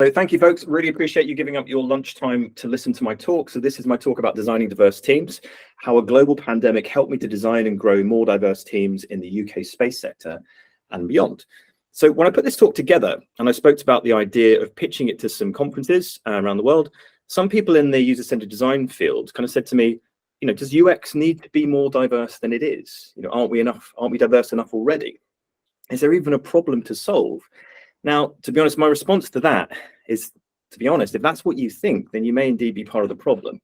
So thank you, folks. Really appreciate you giving up your lunchtime to listen to my talk. So this is my talk about designing diverse teams, how a global pandemic helped me to design and grow more diverse teams in the UK space sector and beyond. So when I put this talk together and I spoke about the idea of pitching it to some conferences around the world, some people in the user-centered design field kind of said to me, does UX need to be more diverse than it is? Aren't we diverse enough already? Is there even a problem to solve? Now, to be honest, my response to that is, to be honest, if that's what you think, then you may indeed be part of the problem.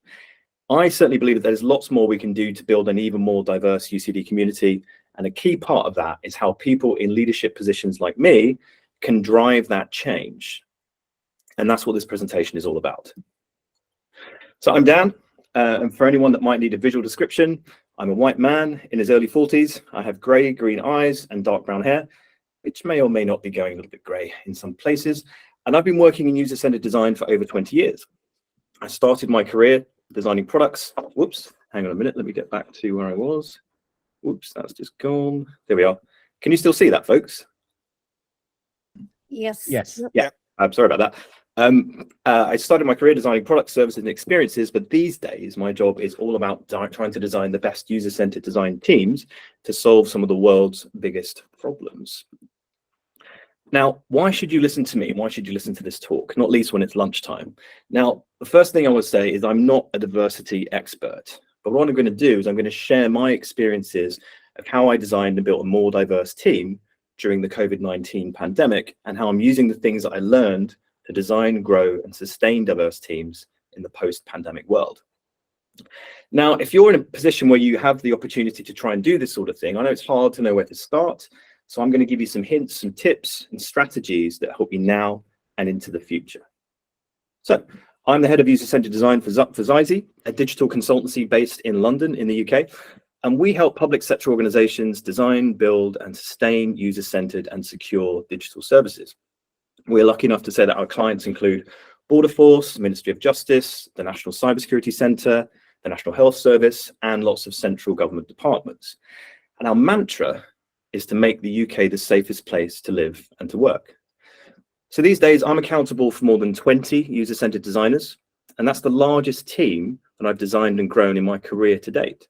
I certainly believe that there's lots more we can do to build an even more diverse UCD community. And a key part of that is how people in leadership positions like me can drive that change. And that's what this presentation is all about. So I'm Dan, and for anyone that might need a visual description, I'm a white man in his early 40s. I have green eyes and dark brown hair, which may or may not be going a little bit grey in some places. And I've been working in user-centered design for over 20 years. I started my career designing products. Whoops, hang on a minute, let me get back to where I was. Whoops, that's just gone. There we are. Can you still see that, folks? Yes. Yes. Yeah, I'm sorry about that. I started my career designing products, services, and experiences, but these days my job is all about trying to design the best user-centered design teams to solve some of the world's biggest problems. Now, why should you listen to me? Why should you listen to this talk? Not least when it's lunchtime. Now, the first thing I would say is I'm not a diversity expert, but what I'm going to do is I'm going to share my experiences of how I designed and built a more diverse team during the COVID-19 pandemic and how I'm using the things that I learned to design, grow, and sustain diverse teams in the post-pandemic world. Now, if you're in a position where you have the opportunity to try and do this sort of thing, I know it's hard to know where to start. So I'm going to give you some hints, some tips and strategies that help you now and into the future. So I'm the head of user-centered design for Zaizi, a digital consultancy based in London in the UK. And we help public sector organizations design, build and sustain user-centered and secure digital services. We're lucky enough to say that our clients include Border Force, Ministry of Justice, the National Cybersecurity Centre, the National Health Service, and lots of central government departments. And our mantra is to make the UK the safest place to live and to work. So these days, I'm accountable for more than 20 user-centered designers, and that's the largest team that I've designed and grown in my career to date.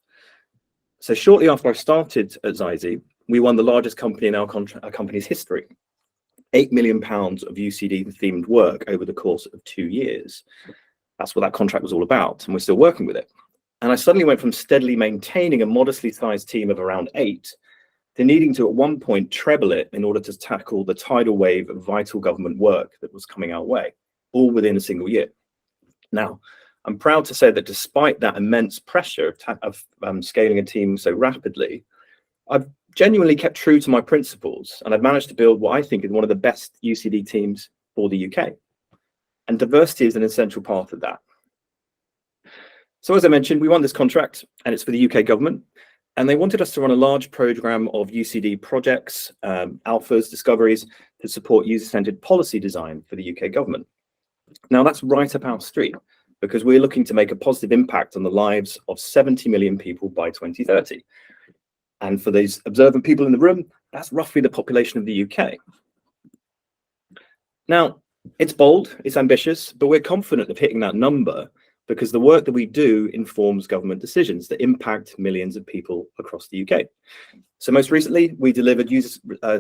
So shortly after I started at Zaizi, we won the largest company in our company's history, £8 million of UCD-themed work over the course of 2 years. That's what that contract was all about, and we're still working with it. And I suddenly went from steadily maintaining a modestly sized team of around 8 to needing to at one point treble it in order to tackle the tidal wave of vital government work that was coming our way, all within a single year. Now, I'm proud to say that despite that immense pressure of scaling a team so rapidly, I've genuinely kept true to my principles, and I've managed to build what I think is one of the best UCD teams for the UK. And diversity is an essential part of that. So as I mentioned, we won this contract, and it's for the UK government. And they wanted us to run a large program of UCD projects, alphas, discoveries to support user-centered policy design for the UK government. Now that's right up our street because we're looking to make a positive impact on the lives of 70 million people by 2030. And for these observant people in the room, that's roughly the population of the UK. Now, it's bold, it's ambitious, but we're confident of hitting that number because the work that we do informs government decisions that impact millions of people across the UK. So most recently, we delivered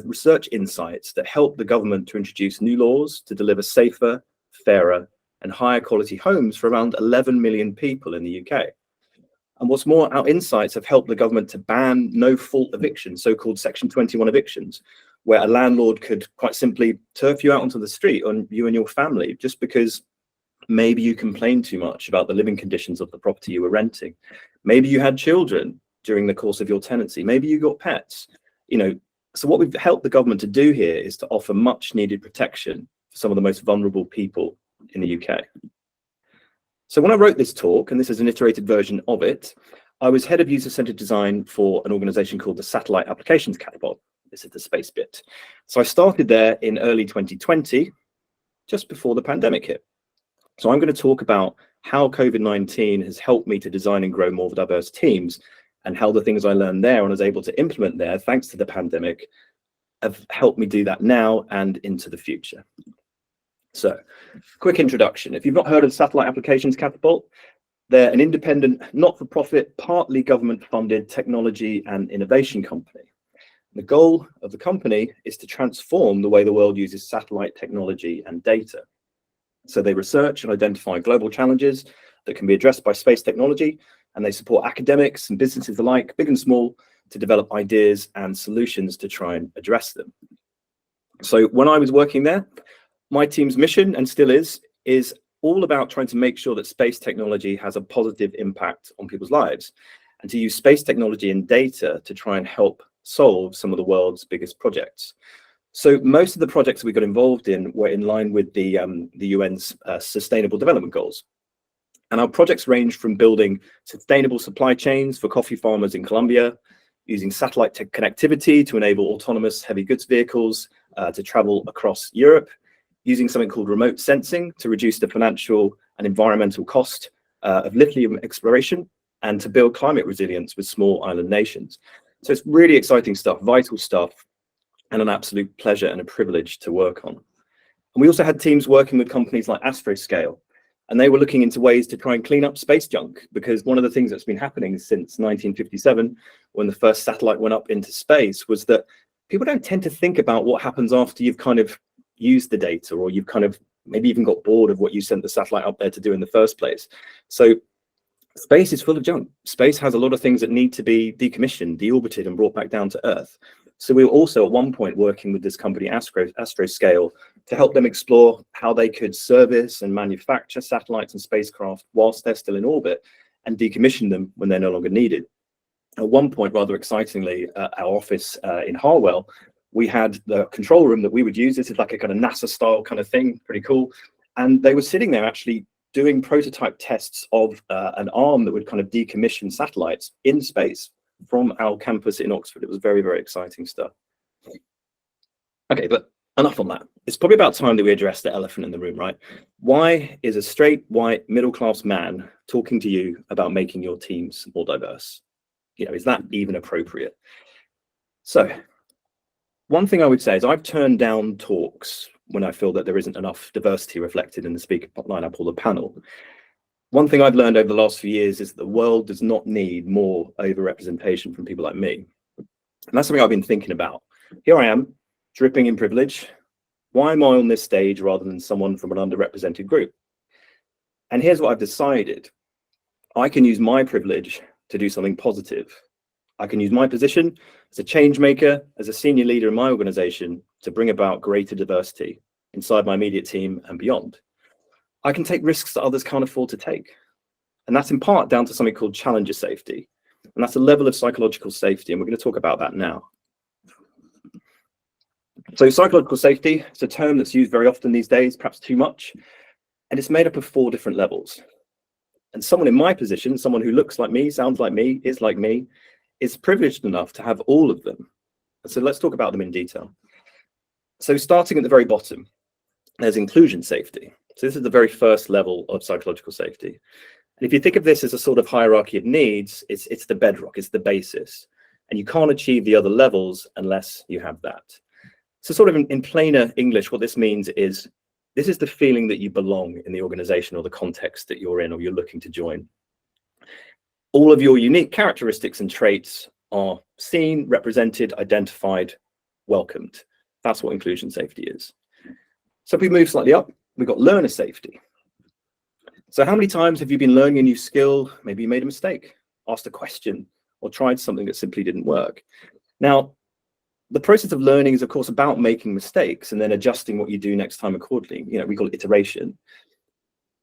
research insights that help the government to introduce new laws to deliver safer, fairer, and higher quality homes for around 11 million people in the UK. And what's more, our insights have helped the government to ban no-fault evictions, so-called Section 21 evictions, where a landlord could quite simply turf you out onto the street on you and your family just because maybe you complained too much about the living conditions of the property you were renting. Maybe you had children during the course of your tenancy. Maybe you got pets. So what we've helped the government to do here is to offer much needed protection for some of the most vulnerable people in the UK. So when I wrote this talk, and this is an iterated version of it, I was head of user-centered design for an organization called the Satellite Applications Catapult. This is the space bit. So I started there in early 2020, just before the pandemic hit. So I'm going to talk about how COVID-19 has helped me to design and grow more diverse teams and how the things I learned there and was able to implement there, thanks to the pandemic, have helped me do that now and into the future. So, quick introduction. If you've not heard of Satellite Applications Catapult, they're an independent, not-for-profit, partly government-funded technology and innovation company. The goal of the company is to transform the way the world uses satellite technology and data. So they research and identify global challenges that can be addressed by space technology, and they support academics and businesses alike, big and small, to develop ideas and solutions to try and address them. So when I was working there, my team's mission, and still is all about trying to make sure that space technology has a positive impact on people's lives, and to use space technology and data to try and help solve some of the world's biggest projects. So most of the projects we got involved in were in line with the UN's Sustainable Development Goals. And our projects range from building sustainable supply chains for coffee farmers in Colombia, using satellite connectivity to enable autonomous heavy goods vehicles to travel across Europe, using something called remote sensing to reduce the financial and environmental cost of lithium exploration, and to build climate resilience with small island nations. So it's really exciting stuff, vital stuff, and an absolute pleasure and a privilege to work on. And we also had teams working with companies like Astroscale, and they were looking into ways to try and clean up space junk, because one of the things that's been happening since 1957, when the first satellite went up into space, was that people don't tend to think about what happens after you've kind of used the data, or you've kind of maybe even got bored of what you sent the satellite up there to do in the first place. So space is full of junk. Space has a lot of things that need to be decommissioned, deorbited, and brought back down to Earth. So we were also at one point working with this company, Astroscale, to help them explore how they could service and manufacture satellites and spacecraft whilst they're still in orbit, and decommission them when they're no longer needed. At one point, rather excitingly, our office in Harwell, we had the control room that we would use. This is like a kind of NASA style kind of thing, pretty cool. And they were sitting there actually doing prototype tests of an arm that would kind of decommission satellites in space from our campus in Oxford. It was very, very exciting stuff. Okay, but enough on that. It's probably about time that we address the elephant in the room, right? Why is a straight, white, middle-class man talking to you about making your teams more diverse? You know, is that even appropriate? So one thing I would say is I've turned down talks when I feel that there isn't enough diversity reflected in the speaker lineup or the panel. One thing I've learned over the last few years is that the world does not need more over-representation from people like me. And that's something I've been thinking about. Here I am, dripping in privilege. Why am I on this stage rather than someone from an underrepresented group? And here's what I've decided. I can use my privilege to do something positive. I can use my position as a change maker, as a senior leader in my organization, to bring about greater diversity inside my immediate team and beyond. I can take risks that others can't afford to take. And that's in part down to something called challenger safety. And that's a level of psychological safety. And we're going to talk about that now. So psychological safety is a term that's used very often these days, perhaps too much. And it's made up of 4 different levels. And someone in my position, someone who looks like me, sounds like me, is privileged enough to have all of them. So let's talk about them in detail. So starting at the very bottom, there's inclusion safety. So this is the very first level of psychological safety. And if you think of this as a sort of hierarchy of needs, it's the bedrock, it's the basis. And you can't achieve the other levels unless you have that. So sort of in plainer English, what this means is, this is the feeling that you belong in the organization or the context that you're in or you're looking to join. All of your unique characteristics and traits are seen, represented, identified, welcomed. That's what inclusion safety is. So if we move slightly up, we've got learner safety. So how many times have you been learning a new skill? Maybe you made a mistake, asked a question, or tried something that simply didn't work. Now, the process of learning is, of course, about making mistakes and then adjusting what you do next time accordingly. You know, we call it iteration.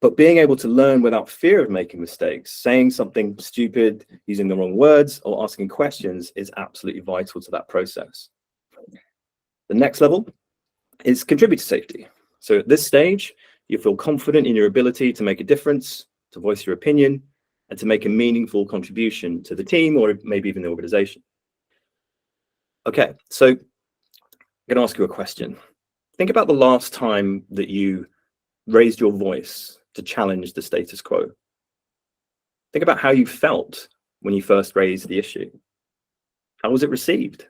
But being able to learn without fear of making mistakes, saying something stupid, using the wrong words, or asking questions is absolutely vital to that process. The next level is contributor safety. So at this stage, you feel confident in your ability to make a difference, to voice your opinion, and to make a meaningful contribution to the team or maybe even the organization. Okay, so I'm going to ask you a question. Think about the last time that you raised your voice to challenge the status quo. Think about how you felt when you first raised the issue. How was it received?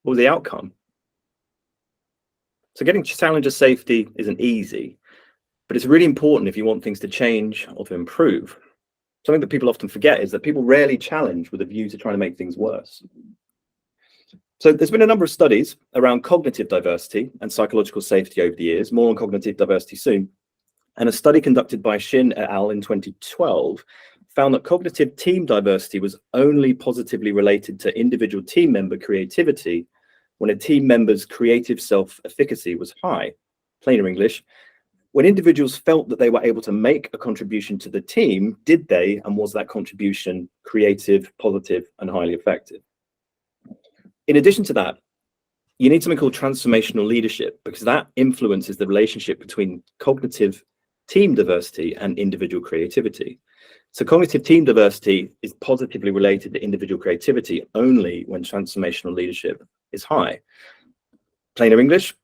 What was the outcome? So getting challenger safety isn't easy, but it's really important if you want things to change or to improve. Something that people often forget is that people rarely challenge with a view to trying to make things worse. So there's been a number of studies around cognitive diversity and psychological safety over the years, more on cognitive diversity soon. And a study conducted by Shin et al. In 2012 found that cognitive team diversity was only positively related to individual team member creativity when a team member's creative self-efficacy was high. Plainer English, when individuals felt that they were able to make a contribution to the team, did they, and was that contribution creative, positive, and highly effective? In addition to that, you need something called transformational leadership, because that influences the relationship between cognitive team diversity and individual creativity. So cognitive team diversity is positively related to individual creativity only when transformational leadership is high. Plainer English,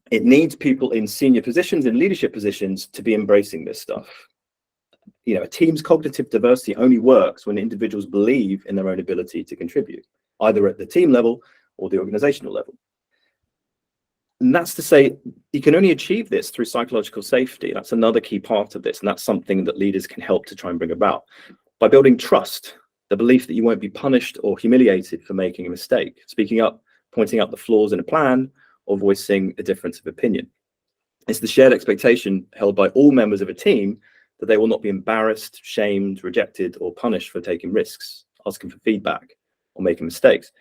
it needs people in senior positions, in leadership positions, to be embracing this stuff. You know, a team's cognitive diversity only works when individuals believe in their own ability to contribute, either at the team level or the organizational level. And that's to say, you can only achieve this through psychological safety. That's another key part of this. And that's something that leaders can help to try and bring about by building trust, the belief that you won't be punished or humiliated for making a mistake, speaking up, pointing out the flaws in a plan, or voicing a difference of opinion. It's the shared expectation held by all members of a team that they will not be embarrassed, shamed, rejected, or punished for taking risks, asking for feedback, or making mistakes.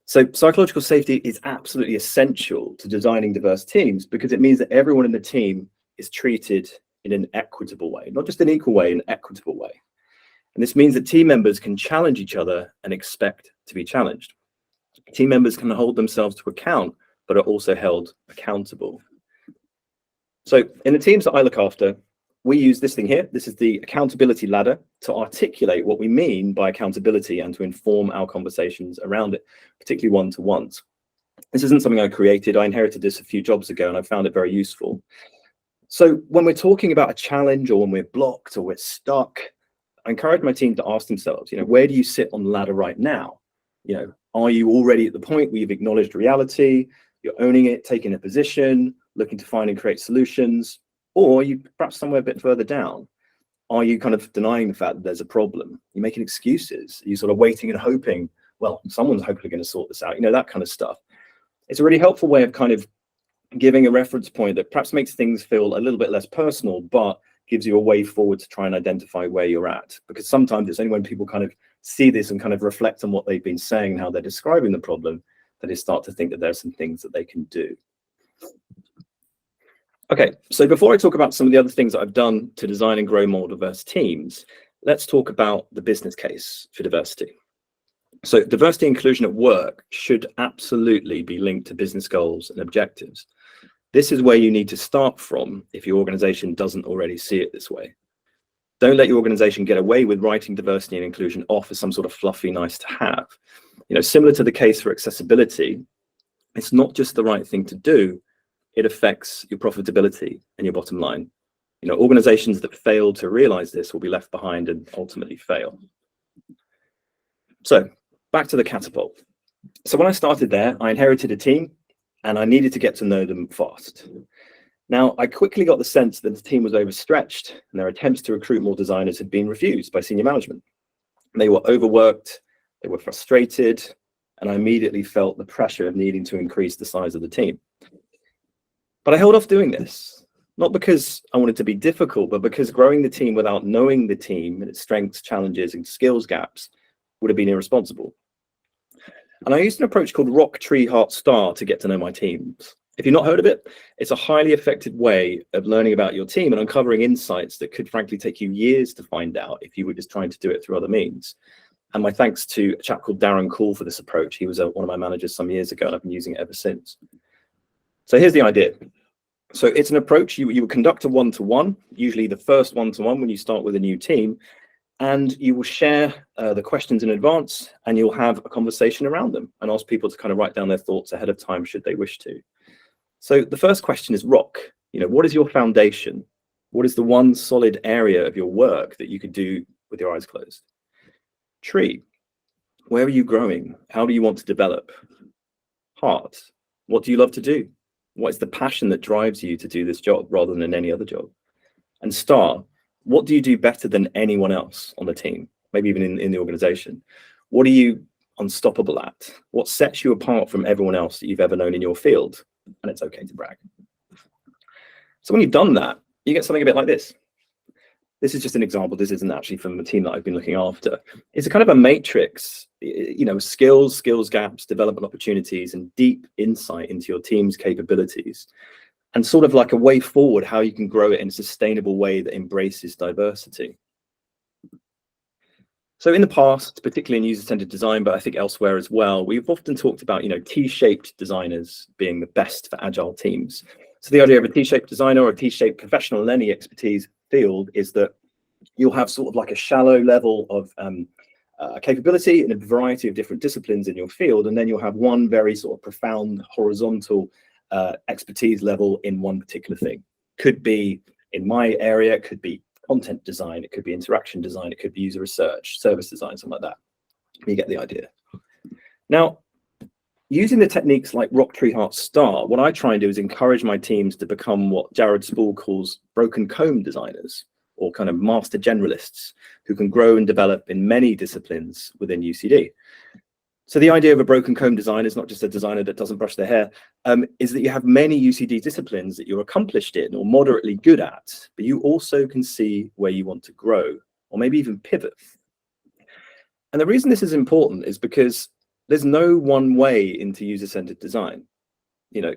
So psychological safety is absolutely essential to designing diverse teams, because it means that everyone in the team is treated in an equitable way, not just an equal way, an equitable way. And this means that team members can challenge each other and expect to be challenged. Team members can hold themselves to account, but are also held accountable. So in the teams that I look after, we use this thing here. This is the accountability ladder to articulate what we mean by accountability and to inform our conversations around it, particularly one-to-ones. This isn't something I created. I inherited this a few jobs ago, and I found it very useful. So when we're talking about a challenge, or when we're blocked or we're stuck, I encourage my team to ask themselves, where do you sit on the ladder right now? Are you already at the point where you've acknowledged reality, you're owning it, taking a position, looking to find and create solutions? Or are you perhaps somewhere a bit further down? Are you kind of denying the fact that there's a problem? You're making excuses. You're sort of waiting and hoping, well, someone's hopefully going to sort this out, that kind of stuff. It's a really helpful way of kind of giving a reference point that perhaps makes things feel a little bit less personal, but gives you a way forward to try and identify where you're at. Because sometimes it's only when people kind of see this and kind of reflect on what they've been saying and how they're describing the problem that they start to think that there are some things that they can do. Okay, so before I talk about some of the other things that I've done to design and grow more diverse teams, let's talk about the business case for diversity. So diversity and inclusion at work should absolutely be linked to business goals and objectives. This is where you need to start from if your organization doesn't already see it this way. Don't let your organization get away with writing diversity and inclusion off as some sort of fluffy nice to have. Similar to the case for accessibility, it's not just the right thing to do, it affects your profitability and your bottom line. Organizations that fail to realize this will be left behind and ultimately fail. So back to the catapult. So when I started there, I inherited a team and I needed to get to know them fast. Now, I quickly got the sense that the team was overstretched and their attempts to recruit more designers had been refused by senior management. They were overworked, they were frustrated, and I immediately felt the pressure of needing to increase the size of the team. But I held off doing this, not because I wanted to be difficult, but because growing the team without knowing the team and its strengths, challenges, and skills gaps would have been irresponsible. And I used an approach called Rock, Tree, Heart, Star to get to know my teams. If you've not heard of it, it's a highly effective way of learning about your team and uncovering insights that could frankly take you years to find out if you were just trying to do it through other means. And my thanks to a chap called Darren Cool for this approach. He was one of my managers some years ago, and I've been using it ever since. So here's the idea. So it's an approach you would conduct a one-to-one, usually the first one-to-one when you start with a new team, and you will share the questions in advance, and you'll have a conversation around them and ask people to kind of write down their thoughts ahead of time should they wish to. So the first question is rock. What is your foundation? What is the one solid area of your work that you could do with your eyes closed? Tree. Where are you growing? How do you want to develop? Heart. What do you love to do? What is the passion that drives you to do this job rather than any other job? And star, what do you do better than anyone else on the team, maybe even in the organization? What are you unstoppable at? What sets you apart from everyone else that you've ever known in your field? And it's okay to brag. So when you've done that, you get something a bit like this. This is just an example. This isn't actually from the team that I've been looking after. It's a kind of a matrix, skills gaps, development opportunities, and deep insight into your team's capabilities, and sort of like a way forward, how you can grow it in a sustainable way that embraces diversity. So in the past, particularly in user-centered design, but I think elsewhere as well, we've often talked about, T-shaped designers being the best for agile teams. So the idea of a T-shaped designer or a T-shaped professional in any expertise field is that you'll have sort of like a shallow level of capability in a variety of different disciplines in your field, and then you'll have one very sort of profound horizontal expertise level in one particular thing. Could be in my area, it could be content design, it could be interaction design, it could be user research, service design, something like that. You get the idea. Now, using the techniques like Rock, Tree, Heart, Star, what I try and do is encourage my teams to become what Jared Spool calls broken comb designers, or kind of master generalists who can grow and develop in many disciplines within UCD. So the idea of a broken comb designer is not just a designer that doesn't brush their hair, is that you have many UCD disciplines that you're accomplished in or moderately good at, but you also can see where you want to grow or maybe even pivot. And the reason this is important is because there's no one way into user-centered design.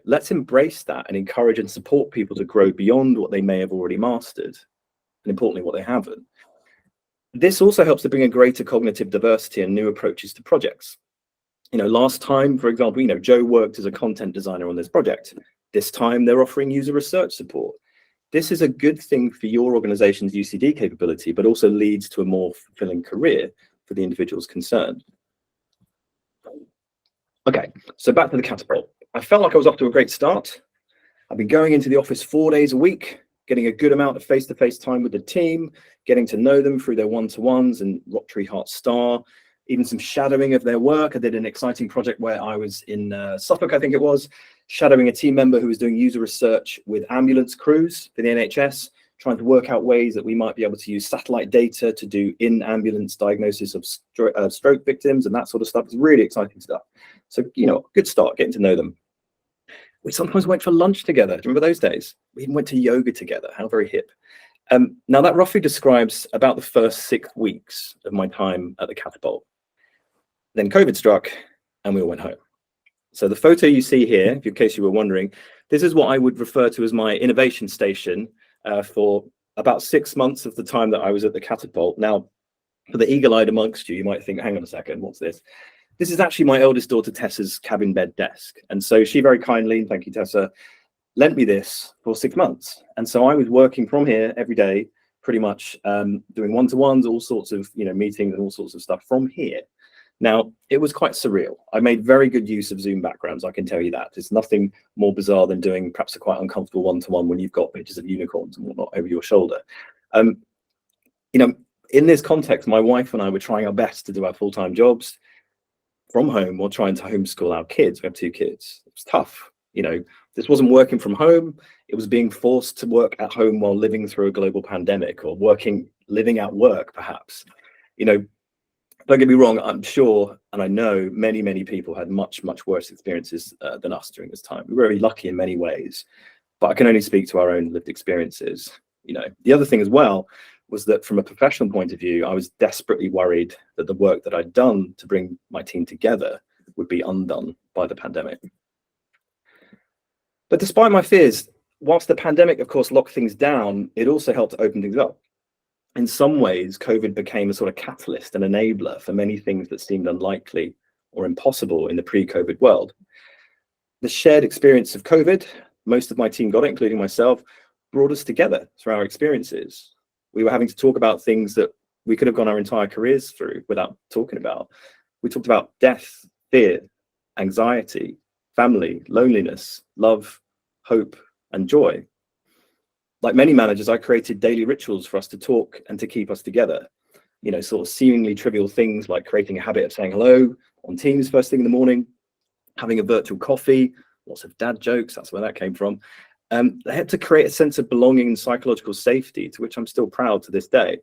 Let's embrace that and encourage and support people to grow beyond what they may have already mastered, and importantly, what they haven't. This also helps to bring a greater cognitive diversity and new approaches to projects. Last time, for example, Joe worked as a content designer on this project. This time they're offering user research support. This is a good thing for your organization's UCD capability, but also leads to a more fulfilling career for the individuals concerned. Okay, so back to the catapult. I felt like I was off to a great start. I've been going into the office 4 days a week, getting a good amount of face-to-face time with the team, getting to know them through their one-to-ones and Rock, Tree, Heart, Star, even some shadowing of their work. I did an exciting project where I was in Suffolk, I think it was, shadowing a team member who was doing user research with ambulance crews for the NHS, trying to work out ways that we might be able to use satellite data to do in-ambulance diagnosis of stroke victims and that sort of stuff. It's really exciting stuff. So, good start, getting to know them. We sometimes went for lunch together. Do you remember those days? We even went to yoga together. How very hip. Now, that roughly describes about the first 6 weeks of my time at the Catapult. Then COVID struck and we all went home. So the photo you see here, in case you were wondering, this is what I would refer to as my innovation station for about 6 months of the time that I was at the Catapult. Now, for the eagle-eyed amongst you, you might think, hang on a second, what's this? This is actually my eldest daughter Tessa's cabin bed desk. And so she very kindly, thank you Tessa, lent me this for 6 months. And so I was working from here every day, pretty much doing one-to-ones, all sorts of meetings and all sorts of stuff from here. Now, it was quite surreal. I made very good use of Zoom backgrounds, I can tell you that. It's nothing more bizarre than doing perhaps a quite uncomfortable one-to-one when you've got pictures of unicorns and whatnot over your shoulder. In this context, my wife and I were trying our best to do our full-time jobs from home while trying to homeschool our kids. We have 2 kids. It was tough. This wasn't working from home. It was being forced to work at home while living through a global pandemic, or living at work, perhaps. Don't get me wrong, I'm sure, and I know many, many people had much, much worse experiences than us during this time. We were very lucky in many ways, but I can only speak to our own lived experiences. The other thing as well was that from a professional point of view, I was desperately worried that the work that I'd done to bring my team together would be undone by the pandemic. But despite my fears, whilst the pandemic, of course, locked things down, it also helped to open things up. In some ways, COVID became a sort of catalyst and enabler for many things that seemed unlikely or impossible in the pre-COVID world. The shared experience of COVID, most of my team got it, including myself, brought us together through our experiences. We were having to talk about things that we could have gone our entire careers through without talking about. We talked about death, fear, anxiety, family, loneliness, love, hope, and joy. Like many managers, I created daily rituals for us to talk and to keep us together. Sort of seemingly trivial things, like creating a habit of saying hello on Teams first thing in the morning, having a virtual coffee, lots of dad jokes, that's where that came from. They had to create a sense of belonging and psychological safety, to which I'm still proud to this day.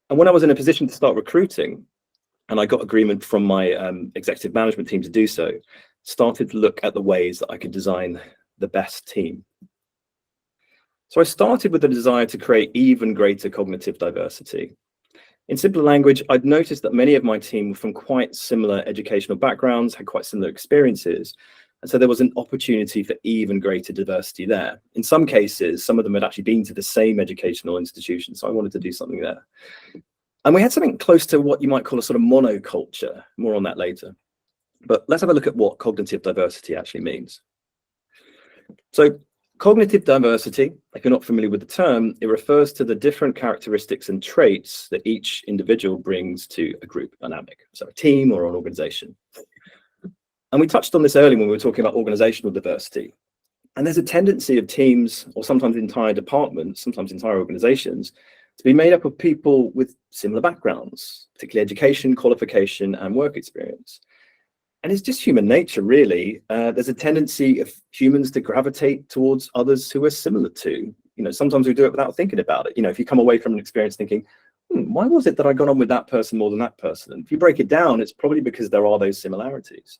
And when I was in a position to start recruiting, and I got agreement from my executive management team to do so, started to look at the ways that I could design the best team. So I started with the desire to create even greater cognitive diversity. In simpler language, I'd noticed that many of my team were from quite similar educational backgrounds, had quite similar experiences. And so there was an opportunity for even greater diversity there. In some cases, some of them had actually been to the same educational institution, so I wanted to do something there. And we had something close to what you might call a sort of monoculture, more on that later. But let's have a look at what cognitive diversity actually means. So cognitive diversity, if you're not familiar with the term, it refers to the different characteristics and traits that each individual brings to a group dynamic, so a team or an organization. And we touched on this earlier when we were talking about organizational diversity. And there's a tendency of teams, or sometimes entire departments, sometimes entire organizations, to be made up of people with similar backgrounds, particularly education, qualification, and work experience. And it's just human nature, really. There's a tendency of humans to gravitate towards others who are similar to. Sometimes we do it without thinking about it. If you come away from an experience thinking, why was it that I got on with that person more than that person? And if you break it down, it's probably because there are those similarities.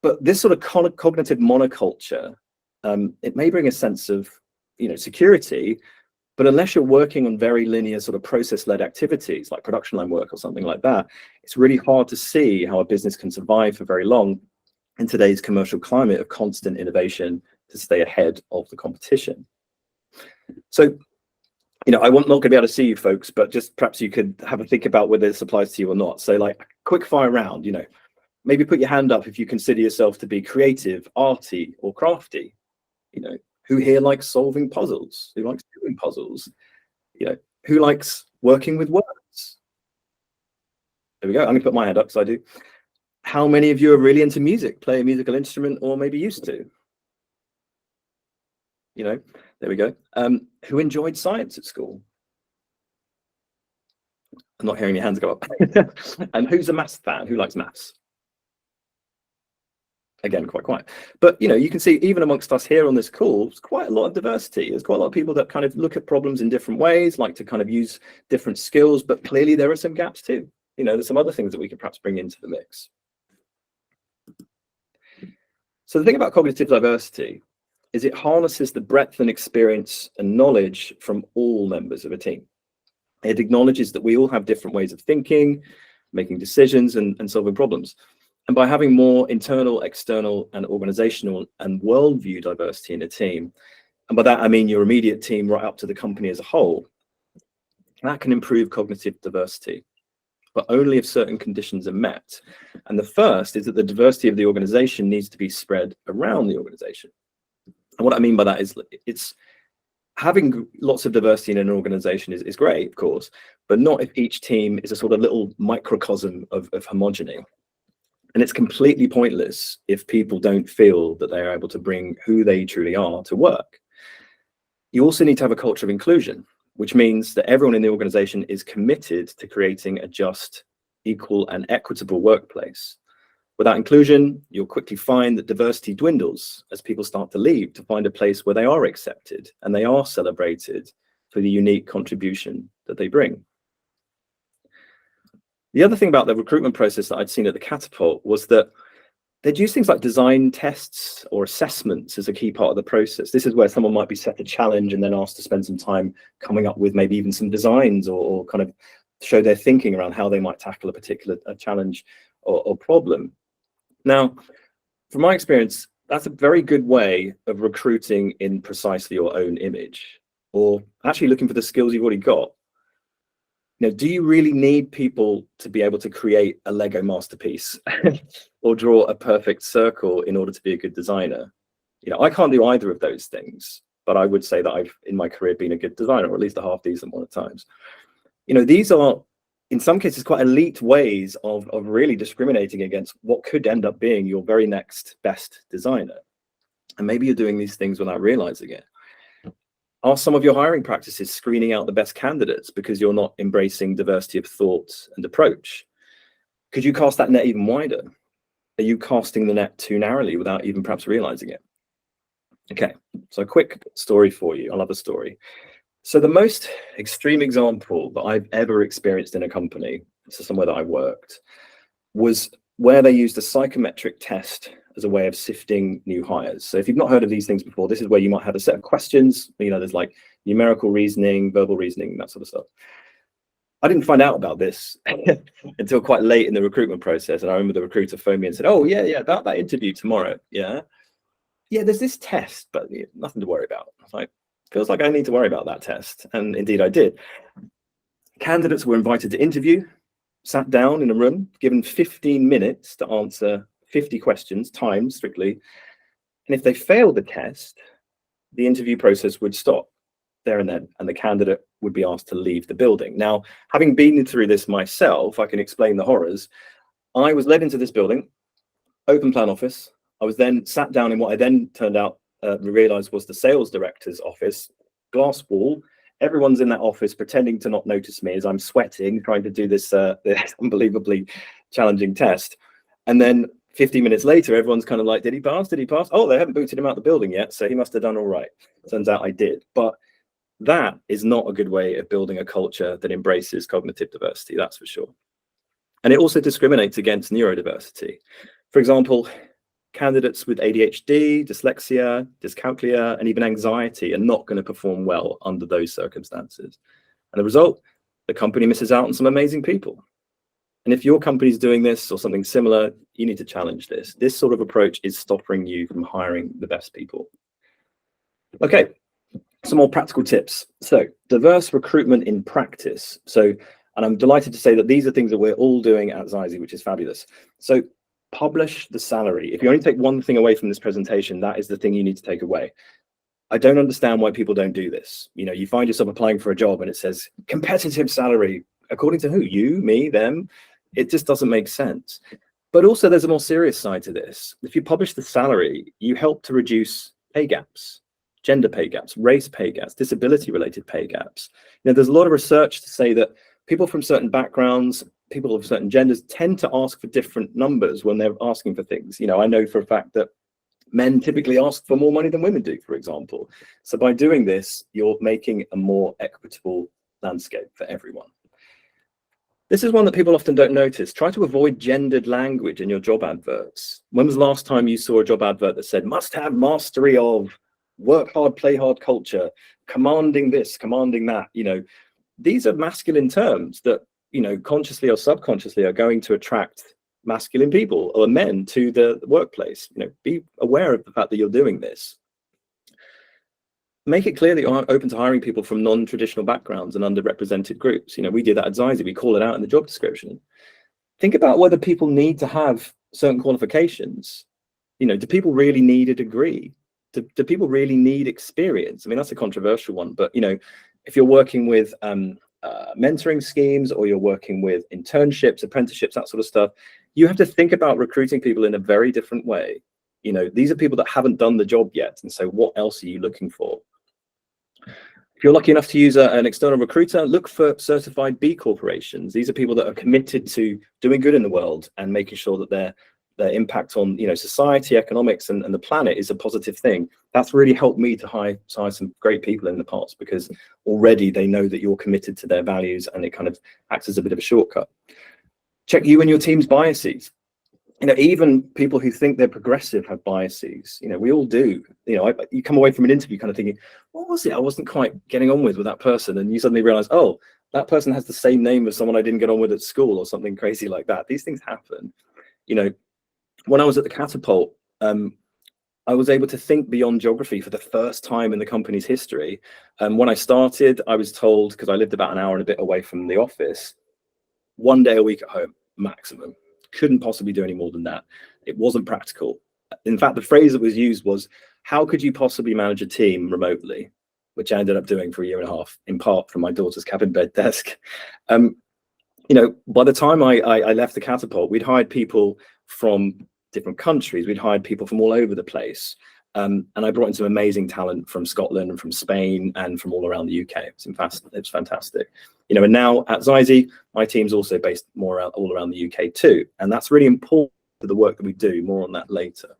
But this sort of cognitive monoculture, it may bring a sense of, security, but unless you're working on very linear sort of process-led activities like production line work or something like that, it's really hard to see how a business can survive for very long in today's commercial climate of constant innovation to stay ahead of the competition. So, I'm not going to be able to see you folks, but just perhaps you could have a think about whether this applies to you or not. So like quick fire round, maybe put your hand up if you consider yourself to be creative, arty, or crafty. Who here likes solving puzzles? Who likes doing puzzles? Who likes working with words? There we go. I'm going to put my hand up because I do. How many of you are really into music, play a musical instrument, or maybe used to? There we go. Who enjoyed science at school? I'm not hearing your hands go up. And who's a maths fan? Who likes maths? Again, quite quiet. But you can see even amongst us here on this call, there's quite a lot of diversity. There's quite a lot of people that kind of look at problems in different ways, like to kind of use different skills, but clearly there are some gaps too. There's some other things that we could perhaps bring into the mix. So the thing about cognitive diversity is it harnesses the breadth and experience and knowledge from all members of a team. It acknowledges that we all have different ways of thinking, making decisions, and solving problems. And by having more internal, external, and organizational and worldview diversity in a team, and by that I mean your immediate team right up to the company as a whole, that can improve cognitive diversity, but only if certain conditions are met. And the first is that the diversity of the organization needs to be spread around the organization. And what I mean by that is it's having lots of diversity in an organization is great, of course, but not if each team is a sort of little microcosm of homogeny. And it's completely pointless if people don't feel that they are able to bring who they truly are to work. You also need to have a culture of inclusion, which means that everyone in the organization is committed to creating a just, equal, and equitable workplace. Without inclusion, you'll quickly find that diversity dwindles as people start to leave to find a place where they are accepted and they are celebrated for the unique contribution that they bring. The other thing about the recruitment process that I'd seen at the Catapult was that they'd use things like design tests or assessments as a key part of the process. This is where someone might be set a challenge and then asked to spend some time coming up with maybe even some designs or kind of show their thinking around how they might tackle a particular challenge or problem. Now, from my experience, that's a very good way of recruiting in precisely your own image, or actually looking for the skills you've already got. Do you really need people to be able to create a Lego masterpiece or draw a perfect circle in order to be a good designer? I can't do either of those things, but I would say that I've, in my career, been a good designer, or at least a half decent one at times. These are, in some cases, quite elite ways of really discriminating against what could end up being your very next best designer. And maybe you're doing these things without realizing it. Are some of your hiring practices screening out the best candidates because you're not embracing diversity of thought and approach? Could you cast that net even wider? are you casting the net too narrowly without even perhaps realizing it? Okay, so a quick story for you. I love a story. So the most extreme example that I've ever experienced in a company, so somewhere that I worked, was where they used a psychometric test as a way of sifting new hires. So if you've not heard of these things before, this is where you might have a set of questions. There's like numerical reasoning, verbal reasoning, that sort of stuff. I didn't find out about this until quite late in the recruitment process. And I remember the recruiter phoned me and said, oh, yeah, about that interview tomorrow. Yeah, there's this test, but nothing to worry about. I was like, feels like I need to worry about that test. And indeed I did. Candidates were invited to interview, sat down in a room, given 15 minutes to answer 50 questions, timed strictly. And if they failed the test, the interview process would stop there and then, and the candidate would be asked to leave the building. Now, having been through this myself, I can explain the horrors. I was led into this building, open plan office. I was then sat down in what I then turned out, realized was the sales director's office, glass wall. Everyone's in that office pretending to not notice me as I'm sweating, trying to do this unbelievably challenging test. And then 50 minutes later, everyone's kind of like, did he pass? Did he pass? Oh, they haven't booted him out the building yet, so he must have done all right. Turns out I did. But that is not a good way of building a culture that embraces cognitive diversity, that's for sure. And it also discriminates against neurodiversity. For example, candidates with ADHD, dyslexia, dyscalculia, and even anxiety are not going to perform well under those circumstances. And the result, the company misses out on some amazing people. And if your company's doing this or something similar, you need to challenge this. This sort of approach is stopping you from hiring the best people. Okay, some more practical tips. So, diverse recruitment in practice. So, and I'm delighted to say that these are things that we're all doing at Zaizi, which is fabulous. So, publish the salary. If you only take one thing away from this presentation, that is the thing you need to take away. I don't understand why people don't do this. You find yourself applying for a job and it says competitive salary. According to who? You, me, them? It just doesn't make sense. But also there's a more serious side to this. If you publish the salary, you help to reduce pay gaps, gender pay gaps, race pay gaps, disability related pay gaps. There's a lot of research to say that people from certain backgrounds, people of certain genders tend to ask for different numbers when they're asking for things. I know for a fact that men typically ask for more money than women do, for example. So by doing this, you're making a more equitable landscape for everyone. This is one that people often don't notice. Try to avoid gendered language in your job adverts. When was the last time you saw a job advert that said, must have mastery of, work hard, play hard culture, commanding this, commanding that? These are masculine terms that, consciously or subconsciously are going to attract masculine people or men to the workplace. Be aware of the fact that you're doing this. Make it clear that you're open to hiring people from non-traditional backgrounds and underrepresented groups. We did that at Zaizi. We call it out in the job description. Think about whether people need to have certain qualifications. Do people really need a degree? Do people really need experience? I mean, that's a controversial one, but if you're working with mentoring schemes or you're working with internships, apprenticeships, that sort of stuff, you have to think about recruiting people in a very different way. These are people that haven't done the job yet, and so what else are you looking for? If you're lucky enough to use an external recruiter, look for certified B corporations. These are people that are committed to doing good in the world and making sure that their impact on society, economics, and the planet is a positive thing. That's really helped me to hire some great people in the past, because already they know that you're committed to their values, and it kind of acts as a bit of a shortcut. Check you and your team's biases. Even people who think they're progressive have biases. We all do. You come away from an interview kind of thinking, what was it I wasn't quite getting on with that person? And you suddenly realize, oh, that person has the same name as someone I didn't get on with at school, or something crazy like that. These things happen. When I was at the Catapult, I was able to think beyond geography for the first time in the company's history. When I started, I was told, because I lived about an hour and a bit away from the office, 1 day a week at home, maximum. Couldn't possibly do any more than that. It wasn't practical. In fact, the phrase that was used was, how could you possibly manage a team remotely? Which I ended up doing for a year and a half, in part from my daughter's cabin bed desk. By the time I left the Catapult, we'd hired people from different countries. We'd hired people from all over the place. And I brought in some amazing talent from Scotland and from Spain and from all around the UK. It's fantastic. And now at Zaizi, my team's also based all around the UK too. And that's really important to the work that we do. More on that later.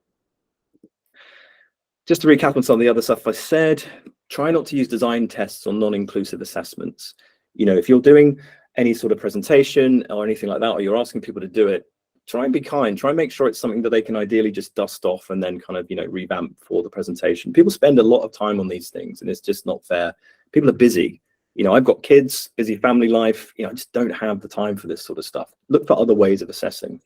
Just to recap on some of the other stuff I said, try not to use design tests or non-inclusive assessments. If you're doing any sort of presentation or anything like that, or you're asking people to do it, try and be kind. Try and make sure it's something that they can ideally just dust off and then kind of, revamp for the presentation. People spend a lot of time on these things, and it's just not fair. People are busy. I've got kids, busy family life. I just don't have the time for this sort of stuff. Look for other ways of assessing.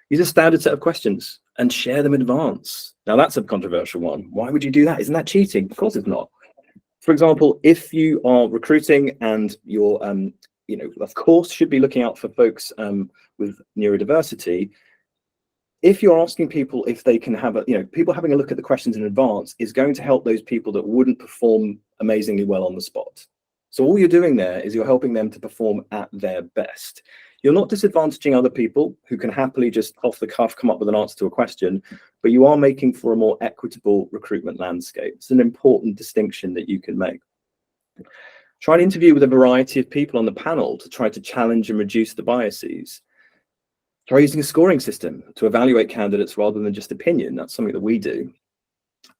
Use a standard set of questions and share them in advance. Now, that's a controversial one. Why would you do that? Isn't that cheating? Of course it's not. For example, if you are recruiting and you're, of course, should be looking out for folks with neurodiversity. If you're asking people if they can have people having a look at the questions in advance is going to help those people that wouldn't perform amazingly well on the spot. So all you're doing there is you're helping them to perform at their best. You're not disadvantaging other people who can happily just off the cuff come up with an answer to a question, but you are making for a more equitable recruitment landscape. It's an important distinction that you can make. Try and interview with a variety of people on the panel to try to challenge and reduce the biases. Try using a scoring system to evaluate candidates rather than just opinion. That's something that we do.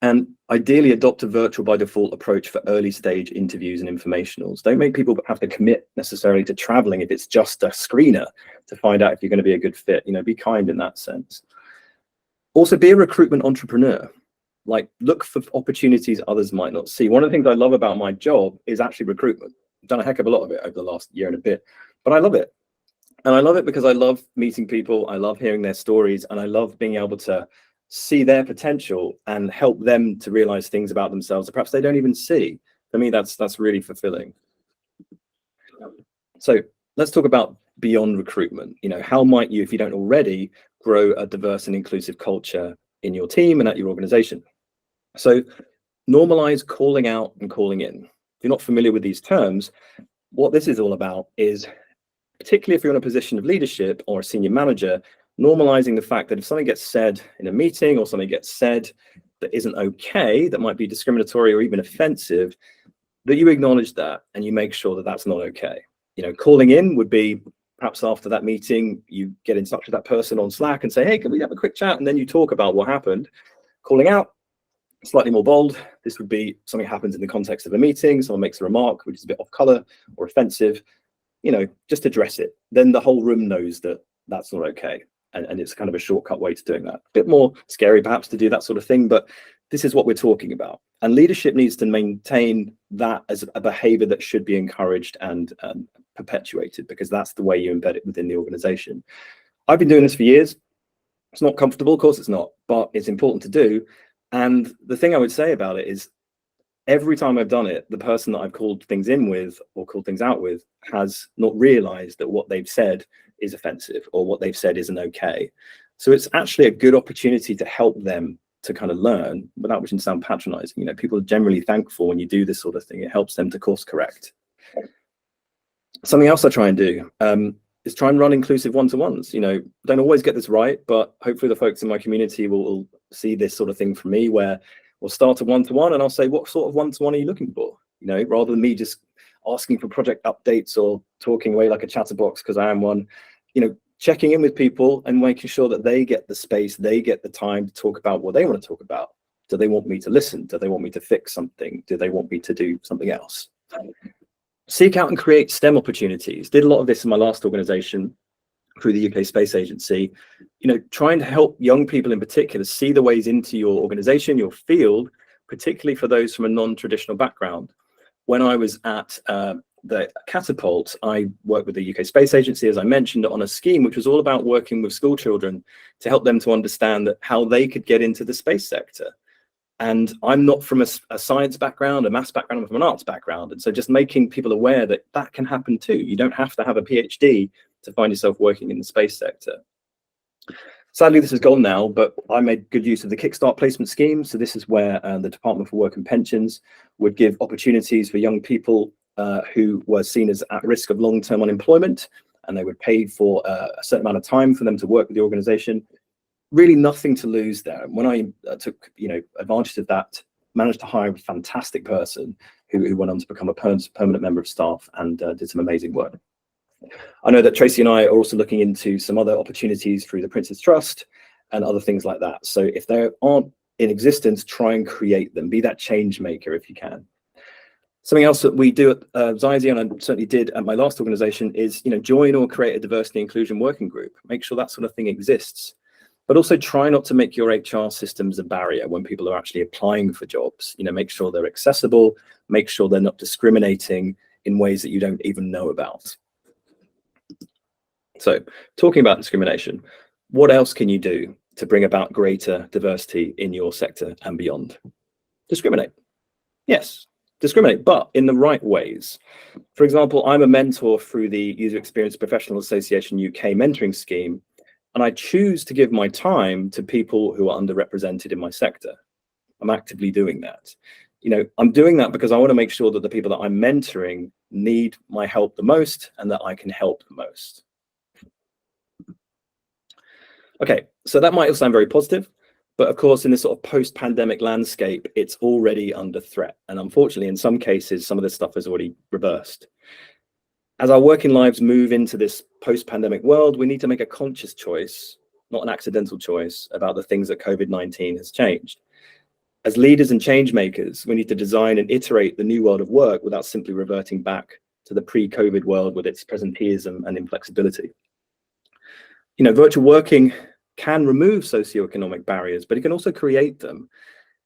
And ideally adopt a virtual by default approach for early stage interviews and informationals. Don't make people have to commit necessarily to traveling if it's just a screener to find out if you're going to be a good fit. Be kind in that sense. Also, be a recruitment entrepreneur. Look for opportunities others might not see. One of the things I love about my job is actually recruitment. I've done a heck of a lot of it over the last year and a bit, but I love it. And I love it because I love meeting people. I love hearing their stories, and I love being able to see their potential and help them to realize things about themselves that perhaps they don't even see. For me, that's really fulfilling. So let's talk about beyond recruitment. How might you, if you don't already, grow a diverse and inclusive culture in your team and at your organization? So normalize calling out and calling in. If you're not familiar with these terms, what this is all about is, particularly if you're in a position of leadership or a senior manager, normalizing the fact that if something gets said in a meeting or something gets said that isn't okay, that might be discriminatory or even offensive, that you acknowledge that and you make sure that that's not okay. Calling in would be perhaps after that meeting, you get in touch with that person on Slack and say, hey, can we have a quick chat? And then you talk about what happened. Calling out, slightly more bold. This would be something happens in the context of a meeting. Someone makes a remark which is a bit off color or offensive. Just address it. Then the whole room knows that that's not okay. And it's kind of a shortcut way to doing that. A bit more scary perhaps to do that sort of thing, but this is what we're talking about. And leadership needs to maintain that as a behavior that should be encouraged and perpetuated, because that's the way you embed it within the organization. I've been doing this for years. It's not comfortable, of course it's not, but it's important to do. And the thing I would say about it is, every time I've done it, the person that I've called things in with or called things out with has not realized that what they've said is offensive or what they've said isn't okay. So it's actually a good opportunity to help them to kind of learn without wishing to sound patronizing. People are generally thankful when you do this sort of thing. It helps them to course correct. Something else I try and do is try and run inclusive one-to-ones. Don't always get this right, but hopefully the folks in my community will see this sort of thing from me, where we'll start a one-to-one and I'll say, what sort of one-to-one are you looking for? Rather than me just asking for project updates or talking away like a chatterbox, because I am one, checking in with people and making sure that they get the space, they get the time to talk about what they want to talk about. Do they want me to listen? Do they want me to fix something? Do they want me to do something else? Seek out and create STEM opportunities. Did a lot of this in my last organization through the UK Space Agency, trying to help young people in particular see the ways into your organization, your field, particularly for those from a non-traditional background. When I was at the Catapult, I worked with the UK Space Agency, as I mentioned, on a scheme which was all about working with school children to help them to understand that how they could get into the space sector. And I'm not from a science background, a maths background, I'm from an arts background. And so just making people aware that that can happen too. You don't have to have a PhD to find yourself working in the space sector. Sadly, this is gone now, but I made good use of the Kickstart placement scheme. So this is where the Department for Work and Pensions would give opportunities for young people who were seen as at risk of long-term unemployment, and they would pay for a certain amount of time for them to work with the organization. Really nothing to lose there. When I took advantage of that, managed to hire a fantastic person who went on to become a permanent member of staff and did some amazing work. I know that Tracy and I are also looking into some other opportunities through the Prince's Trust and other things like that. So if they aren't in existence, try and create them. Be that change maker if you can. Something else that we do at Zaizi, and I certainly did at my last organization, is join or create a diversity inclusion working group. Make sure that sort of thing exists. But also try not to make your HR systems a barrier when people are actually applying for jobs. Make sure they're accessible, make sure they're not discriminating in ways that you don't even know about. So talking about discrimination, what else can you do to bring about greater diversity in your sector and beyond? Discriminate. Yes, discriminate, but in the right ways. For example, I'm a mentor through the User Experience Professional Association UK mentoring scheme, and I choose to give my time to people who are underrepresented in my sector. I'm actively doing that. I'm doing that because I want to make sure that the people that I'm mentoring need my help the most and that I can help the most. Okay, so that might all sound very positive, but of course, in this sort of post-pandemic landscape, it's already under threat. And unfortunately, in some cases, some of this stuff is already reversed. As our working lives move into this post-pandemic world, we need to make a conscious choice, not an accidental choice, about the things that COVID-19 has changed. As leaders and change makers, we need to design and iterate the new world of work without simply reverting back to the pre-COVID world with its presenteeism and inflexibility. Virtual working can remove socioeconomic barriers, but it can also create them.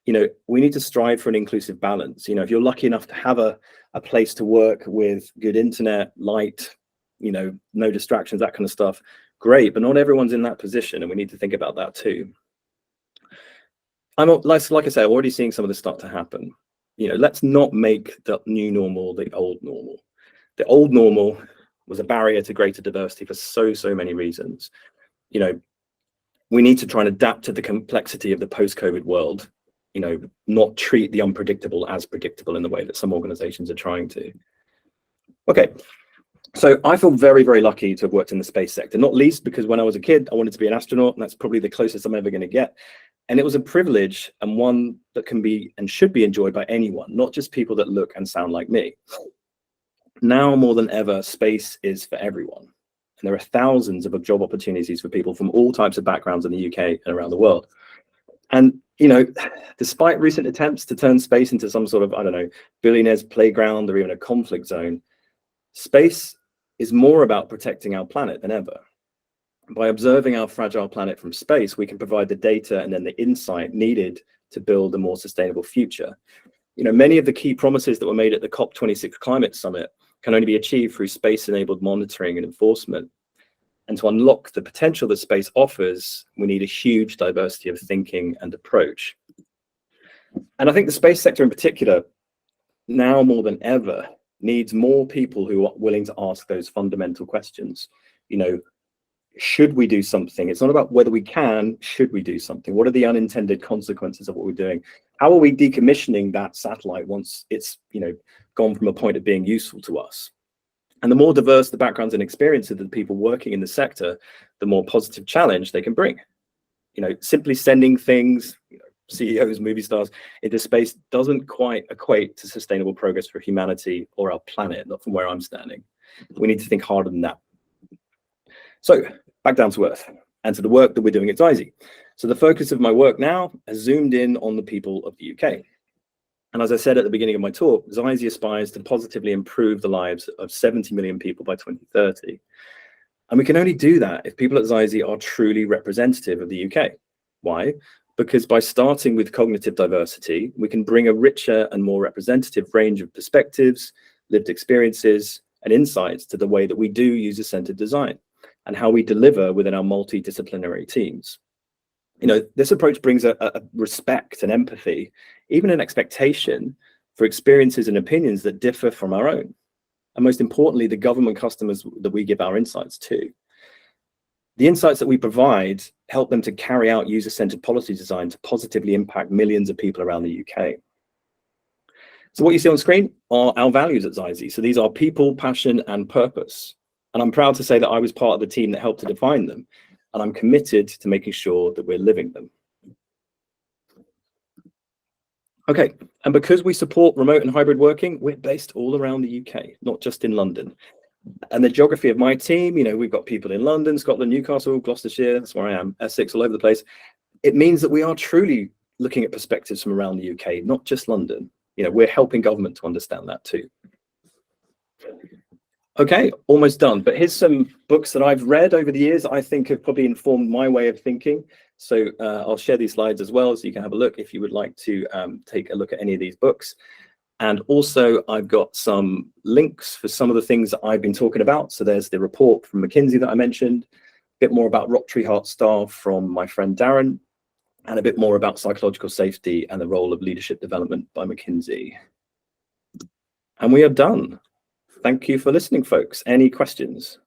We need to strive for an inclusive balance. If you're lucky enough to have a place to work with good internet, light, no distractions, that kind of stuff, great, but not everyone's in that position, and we need to think about that too. Like I say, I'm already seeing some of this start to happen. Let's not make the new normal the old normal. The old normal was a barrier to greater diversity for so many reasons. We need to try and adapt to the complexity of the post-COVID world, not treat the unpredictable as predictable in the way that some organizations are trying to. Okay, so I feel very lucky to have worked in the space sector, not least because when I was a kid, I wanted to be an astronaut, and that's probably the closest I'm ever going to get. And it was a privilege, and one that can be and should be enjoyed by anyone, not just people that look and sound like me. Now more than ever, space is for everyone. And there are thousands of job opportunities for people from all types of backgrounds in the UK and around the world. And, despite recent attempts to turn space into some sort of, I don't know, billionaire's playground or even a conflict zone, space is more about protecting our planet than ever. By observing our fragile planet from space, we can provide the data and then the insight needed to build a more sustainable future. Many of the key promises that were made at the COP26 climate summit can only be achieved through space-enabled monitoring and enforcement. And to unlock the potential that space offers, we need a huge diversity of thinking and approach. And I think the space sector in particular, now more than ever, needs more people who are willing to ask those fundamental questions. Should we do something? It's not about whether we can, should we do something? What are the unintended consequences of what we're doing? How are we decommissioning that satellite once it's, gone from a point of being useful to us? And the more diverse the backgrounds and experiences of the people working in the sector, the more positive challenge they can bring. Simply sending things, CEOs, movie stars into space doesn't quite equate to sustainable progress for humanity or our planet, not from where I'm standing. We need to think harder than that. So back down to earth and to the work that we're doing at Zaizi. So the focus of my work now has zoomed in on the people of the UK. And as I said at the beginning of my talk, Zaizi aspires to positively improve the lives of 70 million people by 2030. And we can only do that if people at Zaizi are truly representative of the UK. Why? Because by starting with cognitive diversity, we can bring a richer and more representative range of perspectives, lived experiences, and insights to the way that we do user-centered design and how we deliver within our multidisciplinary teams. This approach brings a respect and empathy, even an expectation for experiences and opinions that differ from our own. And most importantly, the government customers that we give our insights to. The insights that we provide help them to carry out user-centered policy design to positively impact millions of people around the UK. So what you see on screen are our values at Zaizi. So these are people, passion, and purpose. And I'm proud to say that I was part of the team that helped to define them. And I'm committed to making sure that we're living them. Okay, and because we support remote and hybrid working, we're based all around the UK, not just in London. And the geography of my team, you know, we've got people in London, Scotland, Newcastle, Gloucestershire, that's where I am, Essex, all over the place. It means that we are truly looking at perspectives from around the UK, not just London. You know, we're helping government to understand that too. Okay, almost done. But here's some books that I've read over the years I think have probably informed my way of thinking. So I'll share these slides as well, so you can have a look if you would like to take a look at any of these books. And also I've got some links for some of the things that I've been talking about. So there's the report from McKinsey that I mentioned, a bit more about Rock Tree Heart Star from my friend Darren, and a bit more about psychological safety and the role of leadership development by McKinsey. And we are done. Thank you for listening, folks. Any questions?